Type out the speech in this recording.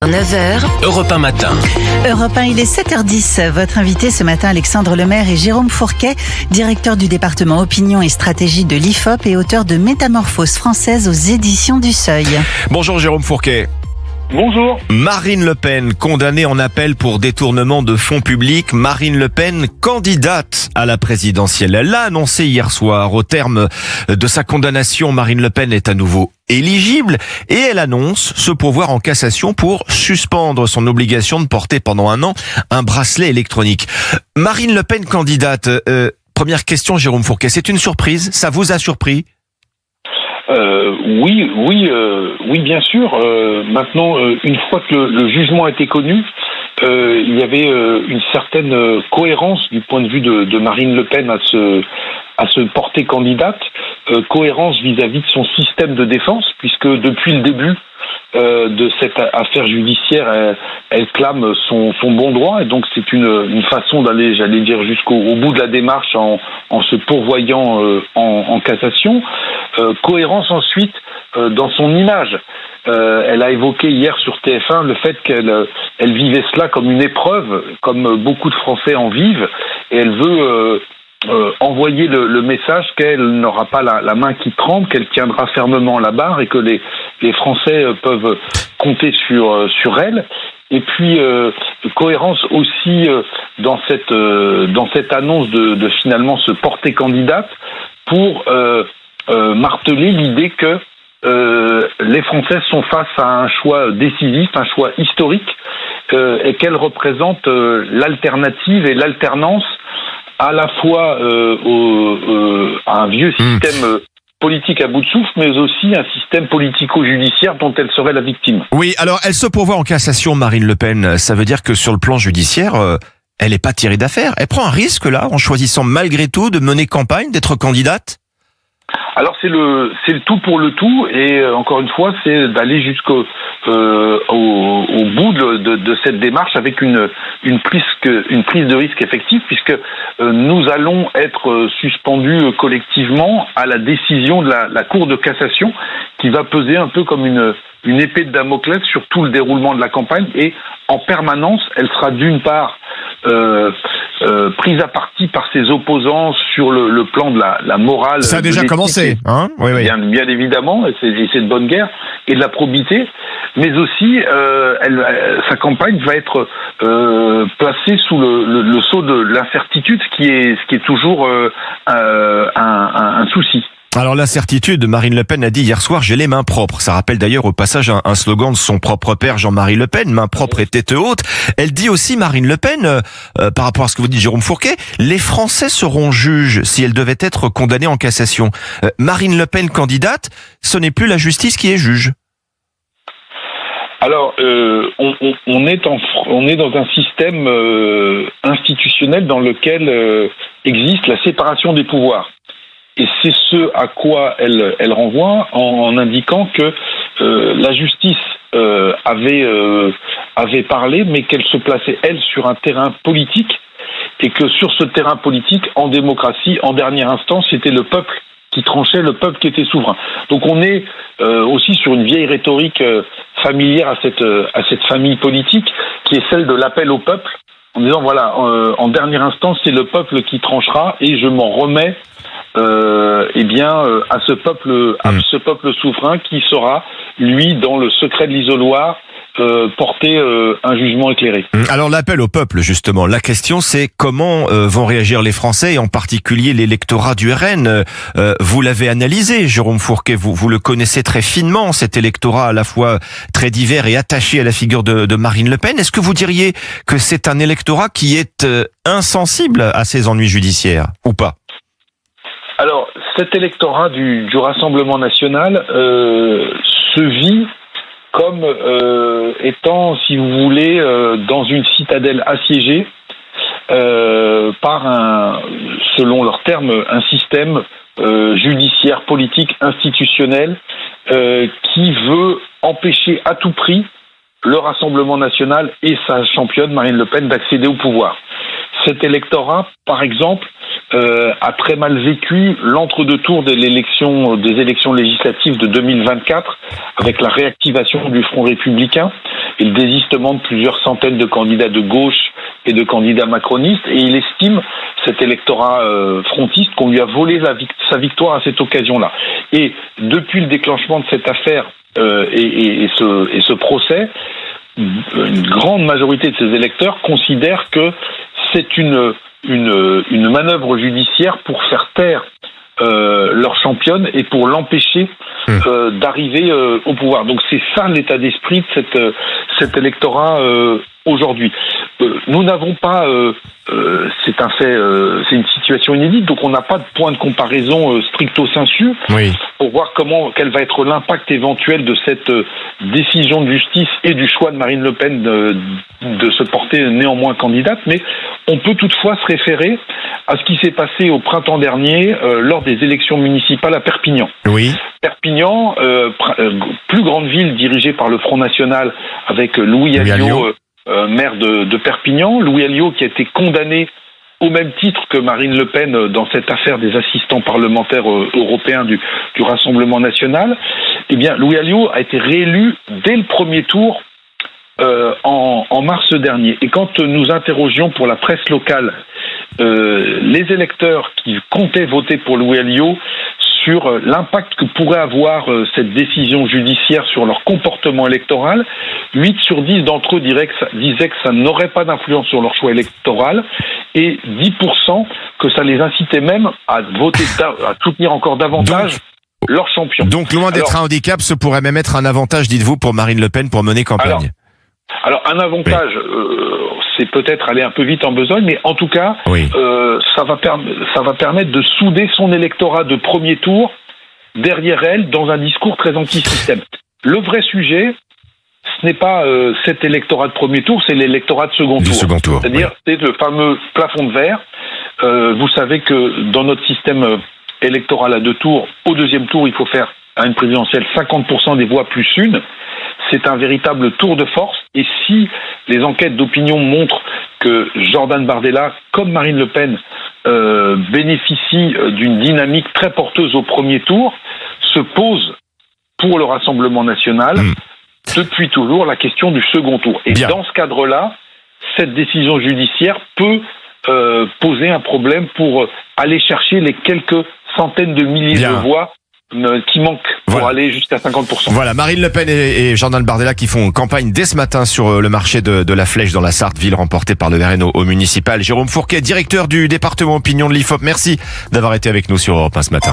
9h, Europe 1 matin. Europe 1, il est 7h10. Votre invité ce matin, Alexandre Lemaire, est Jérôme Fourquet, directeur du département opinion et stratégie de l'IFOP et auteur de Métamorphose française aux éditions du Seuil. Bonjour Jérôme Fourquet. Bonjour. Marine Le Pen, condamnée en appel pour détournement de fonds publics. Marine Le Pen, candidate à la présidentielle. Elle l'a annoncé hier soir. Au terme de sa condamnation, Marine Le Pen est à nouveau éligible et elle annonce se pourvoir en cassation pour suspendre son obligation de porter pendant 1 an un bracelet électronique. Marine Le Pen, candidate. Première question, Jérôme Fourquet. C'est une surprise? Ça vous a surpris? Oui, bien sûr. Maintenant, une fois que le jugement a été connu, il y avait une certaine cohérence du point de vue de Marine Le Pen à se porter candidate, cohérence vis-à-vis de son système de défense, puisque depuis le début de cette affaire judiciaire, elle clame son bon droit, et donc c'est une façon d'aller, j'allais dire, jusqu'au bout de la démarche en se pourvoyant en cassation. Cohérence ensuite dans son image. Elle a évoqué hier sur TF1 le fait qu'elle vivait cela comme une épreuve, comme beaucoup de Français en vivent, et elle veut envoyer le message qu'elle n'aura pas la main qui tremble, qu'elle tiendra fermement la barre et que les Français peuvent compter sur elle. Et puis cohérence aussi dans cette annonce de finalement se porter candidate pour marteler l'idée que les Français sont face à un choix décisif, un choix historique, et qu'elle représente l'alternative et l'alternance à la fois à un vieux système politique à bout de souffle, mais aussi un système politico-judiciaire dont elle serait la victime. Oui, alors elle se pourvoit en cassation, Marine Le Pen. Ça veut dire que sur le plan judiciaire, elle n'est pas tirée d'affaire. Elle prend un risque là, en choisissant malgré tout de mener campagne, d'être candidate? Alors c'est le tout pour le tout, et encore une fois, c'est d'aller jusqu'au au bout de cette démarche avec une prise de risque effective, puisque nous allons être suspendus collectivement à la décision de la Cour de cassation, qui va peser un peu comme une épée de Damoclès sur tout le déroulement de la campagne, et en permanence, elle sera d'une part prise à partie par ses opposants sur le plan de la morale. Ça a déjà commencé, hein? Oui. Bien évidemment, et c'est de bonne guerre, et de la probité, mais aussi sa campagne va être placée sous le sceau de l'incertitude, ce qui est toujours un souci. Alors l'incertitude, Marine Le Pen a dit hier soir « j'ai les mains propres ». Ça rappelle d'ailleurs au passage un slogan de son propre père Jean-Marie Le Pen, « main propre et tête haute ». Elle dit aussi, Marine Le Pen, par rapport à ce que vous dites Jérôme Fourquet, les Français seront juges si elle devait être condamnée en cassation. Marine Le Pen candidate, ce n'est plus la justice qui est juge. Alors, on est dans un système institutionnel dans lequel existe la séparation des pouvoirs. Et c'est ce à quoi elle renvoie en indiquant que la justice avait parlé, mais qu'elle se plaçait, elle, sur un terrain politique, et que sur ce terrain politique, en démocratie, en dernière instance, c'était le peuple qui tranchait, le peuple qui était souverain. Donc on est aussi sur une vieille rhétorique familière à cette famille politique, qui est celle de l'appel au peuple, en disant voilà, en dernière instance, c'est le peuple qui tranchera, et je m'en remets à ce peuple souverain qui saura, lui, dans le secret de l'isoloir, porter un jugement éclairé. Alors l'appel au peuple, justement, la question c'est comment vont réagir les Français, et en particulier l'électorat du RN. Vous l'avez analysé, Jérôme Fourquet, vous le connaissez très finement, cet électorat à la fois très divers et attaché à la figure de Marine Le Pen. Est-ce que vous diriez que c'est un électorat qui est insensible à ces ennuis judiciaires, ou pas? Alors, cet électorat du Rassemblement national se vit comme étant, si vous voulez, dans une citadelle assiégée par selon leurs termes, un système judiciaire, politique, institutionnel qui veut empêcher à tout prix le Rassemblement national et sa championne Marine Le Pen d'accéder au pouvoir. Cet électorat, par exemple, a très mal vécu l'entre-deux tours des élections législatives de 2024, avec la réactivation du Front républicain et le désistement de plusieurs centaines de candidats de gauche et de candidats macronistes. Et il estime, cet électorat frontiste, qu'on lui a volé sa victoire à cette occasion-là. Et depuis le déclenchement de cette affaire et ce procès, une grande majorité de ces électeurs considèrent que c'est une manœuvre judiciaire pour faire taire leur championne et pour l'empêcher d'arriver au pouvoir. Donc c'est ça l'état d'esprit de cet électorat aujourd'hui. Nous n'avons pas, c'est un fait, c'est une situation inédite, donc on n'a pas de point de comparaison stricto sensu pour voir quel va être l'impact éventuel de cette décision de justice et du choix de Marine Le Pen de se porter néanmoins candidate, mais on peut toutefois se référer à ce qui s'est passé au printemps dernier lors des élections municipales à Perpignan. Oui. Perpignan, plus grande ville dirigée par le Front National avec Louis Alliot, maire de Perpignan. Louis Alliot qui a été condamné au même titre que Marine Le Pen dans cette affaire des assistants parlementaires européens du Rassemblement national. Eh bien, Louis Alliot a été réélu dès le premier tour en mars dernier. Et quand nous interrogions pour la presse locale les électeurs qui comptaient voter pour Louis Alliot sur l'impact que pourrait avoir cette décision judiciaire sur leur comportement électoral, 8 sur 10 d'entre eux disaient que ça n'aurait pas d'influence sur leur choix électoral et 10% que ça les incitait même à voter, à soutenir encore davantage leur champion. Donc loin d'être un handicap, ce pourrait même être un avantage, dites-vous, pour Marine Le Pen pour mener campagne. Alors un avantage, c'est peut-être aller un peu vite en besogne, mais en tout cas, ça va permettre de souder son électorat de premier tour derrière elle dans un discours très anti-système. Le vrai sujet, ce n'est pas cet électorat de premier tour, c'est l'électorat de second tour. C'est-à-dire, c'est le fameux plafond de verre. Vous savez que dans notre système électoral à deux tours, au deuxième tour, il faut faire à une présidentielle 50% des voix plus une. C'est un véritable tour de force. Et si les enquêtes d'opinion montrent que Jordan Bardella, comme Marine Le Pen, bénéficie d'une dynamique très porteuse au premier tour, se pose pour le Rassemblement national depuis toujours la question du second tour. Et dans ce cadre-là, cette décision judiciaire peut poser un problème pour aller chercher les quelques centaines de milliers de voix qui manquent pour aller jusqu'à 50%. Voilà, Marine Le Pen et Jordan Bardella qui font campagne dès ce matin sur le marché de la Flèche dans la Sarthe, ville remportée par le RN au municipal. Jérôme Fourquet, directeur du département opinion de l'IFOP, merci d'avoir été avec nous sur Europe 1 ce matin.